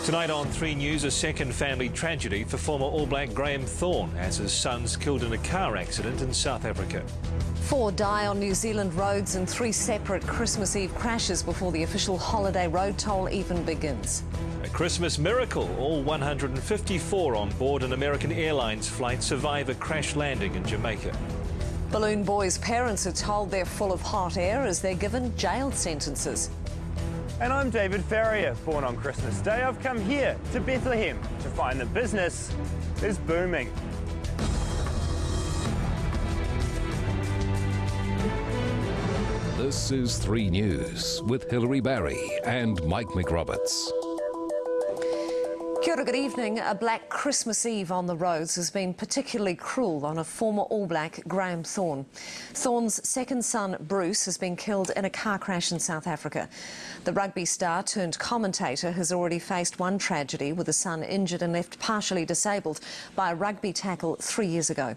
Tonight on 3 News, a second family tragedy for former All Black Graham Thorne as his son's killed in a car accident in South Africa. 4 die on New Zealand roads in 3 separate Christmas Eve crashes before the official holiday road toll even begins. A Christmas miracle. All 154 on board an American Airlines flight survive a crash landing in Jamaica. Balloon boys' parents are told they're full of hot air as they're given jail sentences. And I'm David Ferrier. Born on Christmas Day, I've come here to Bethlehem to find the business is booming. This is 3 News with Hilary Barry and Mike McRoberts. Kia ora, good evening. A black Christmas Eve on the roads has been particularly cruel on a former All Black, Graham Thorne. Thorne's second son, Bruce, has been killed in a car crash in South Africa. The rugby star turned commentator has already faced one tragedy with a son injured and left partially disabled by a rugby tackle 3 years ago.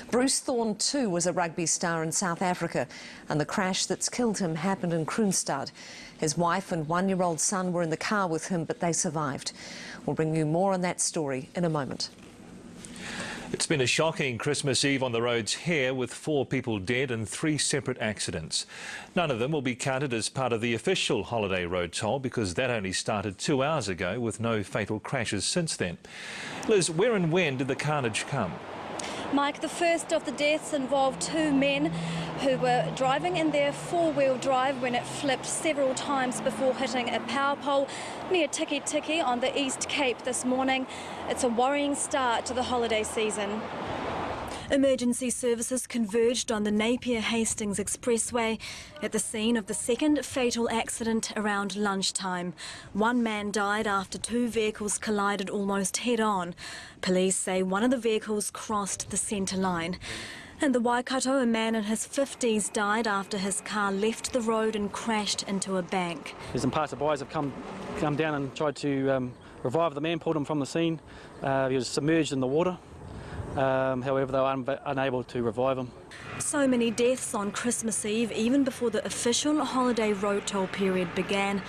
Bruce Thorne too was a rugby star in South Africa, and the crash that's killed him happened in Kroonstad. His wife and 1-year-old son were in the car with him, but they survived. We'll bring you more on that story in a moment. It's been a shocking Christmas Eve on the roads here, with 4 people dead and 3 separate accidents. None of them will be counted as part of the official holiday road toll because that only started 2 hours ago, with no fatal crashes since then. Liz, where and when did the carnage come? Mike, the first of the deaths involved 2 men who were driving in their 4-wheel drive when it flipped several times before hitting a power pole near Tiki Tiki on the East Cape this morning. It's a worrying start to the holiday season. Emergency services converged on the Napier-Hastings Expressway at the scene of the second fatal accident around lunchtime. 1 man died after 2 vehicles collided almost head-on. Police say one of the vehicles crossed the centre line. In the Waikato, a man in his 50s died after his car left the road and crashed into a bank. Some passerby have come down and tried to revive the man, pulled him from the scene. He was submerged in the water. However, they were unable to revive him. So many deaths on Christmas Eve, even before the official holiday road toll period began,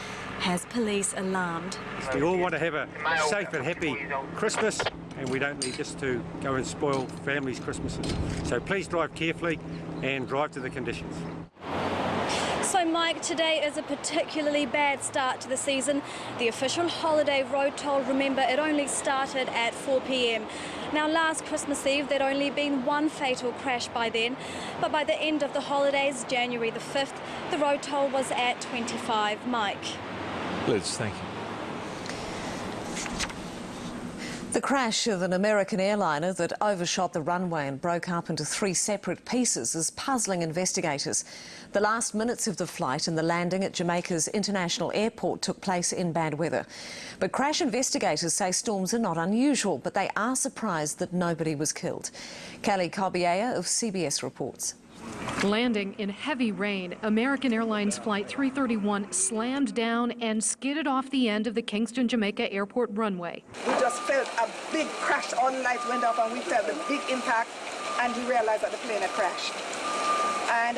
has police alarmed. We all want to have a safe and happy Christmas, and we don't need this to go and spoil families' Christmases. So please drive carefully and drive to the conditions. So Mike, today is a particularly bad start to the season. The official holiday road toll, remember, it only started at 4 p.m. Now, last Christmas Eve, there'd only been 1 fatal crash by then, but by the end of the holidays, January the 5th, the road toll was at 25. Mike. Liz, thank you. The crash of an American airliner that overshot the runway and broke up into 3 separate pieces is puzzling investigators. The last minutes of the flight and the landing at Jamaica's international airport took place in bad weather. But crash investigators say storms are not unusual, but they are surprised that nobody was killed. Kelly Kobiea of CBS reports. Landing in heavy rain, American Airlines Flight 331 slammed down and skidded off the end of the Kingston, Jamaica airport runway. We just felt a big crash, all the lights went off and we felt the big impact, and we realized that the plane had crashed. And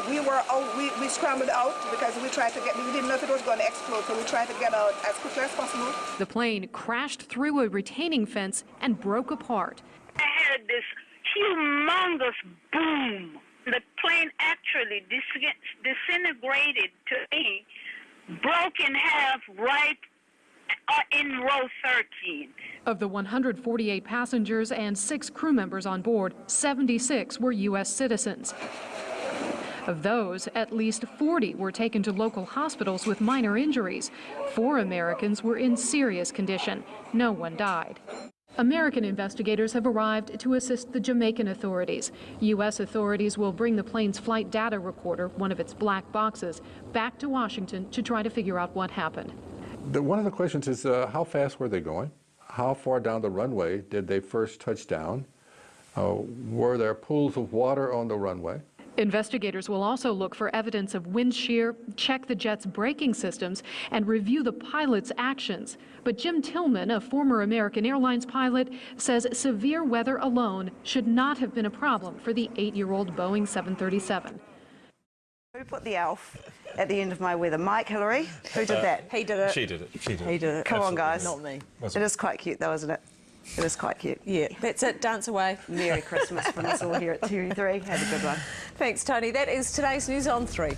we were out, we scrambled out because we tried to get, we didn't know if it was going to explode, so we tried to get out as quickly as possible. The plane crashed through a retaining fence and broke apart. I heard this humongous boom. The plane actually disintegrated to me, broke in half right in row 13. Of the 148 passengers and 6 crew members on board, 76 were U.S. citizens. Of those, at least 40 were taken to local hospitals with minor injuries. 4 Americans were in serious condition. No one died. American investigators have arrived to assist the Jamaican authorities. U.S. authorities will bring the plane's flight data recorder, one of its black boxes, back to Washington to try to figure out what happened. One of the questions is how fast were they going? How far down the runway did they first touch down? Were there pools of water on the runway? Investigators will also look for evidence of wind shear, check the jet's braking systems, and review the pilot's actions. But Jim Tillman, a former American Airlines pilot, says severe weather alone should not have been a problem for the 8-year-old Boeing 737. We put the elf at the end of my weather. Mike, Hillary, who did that? He did it. She did it. She did it. He did it. Come on, guys. Not me. It is quite cute, though, isn't it? It is quite cute. Yeah, that's it. Dance away. Merry Christmas from us all here at TV3. Have a good one. Thanks, Tony. That is today's News on 3.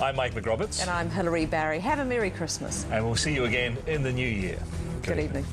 I'm Mike McRoberts. And I'm Hillary Barry. Have a Merry Christmas. And we'll see you again in the new year. Good evening.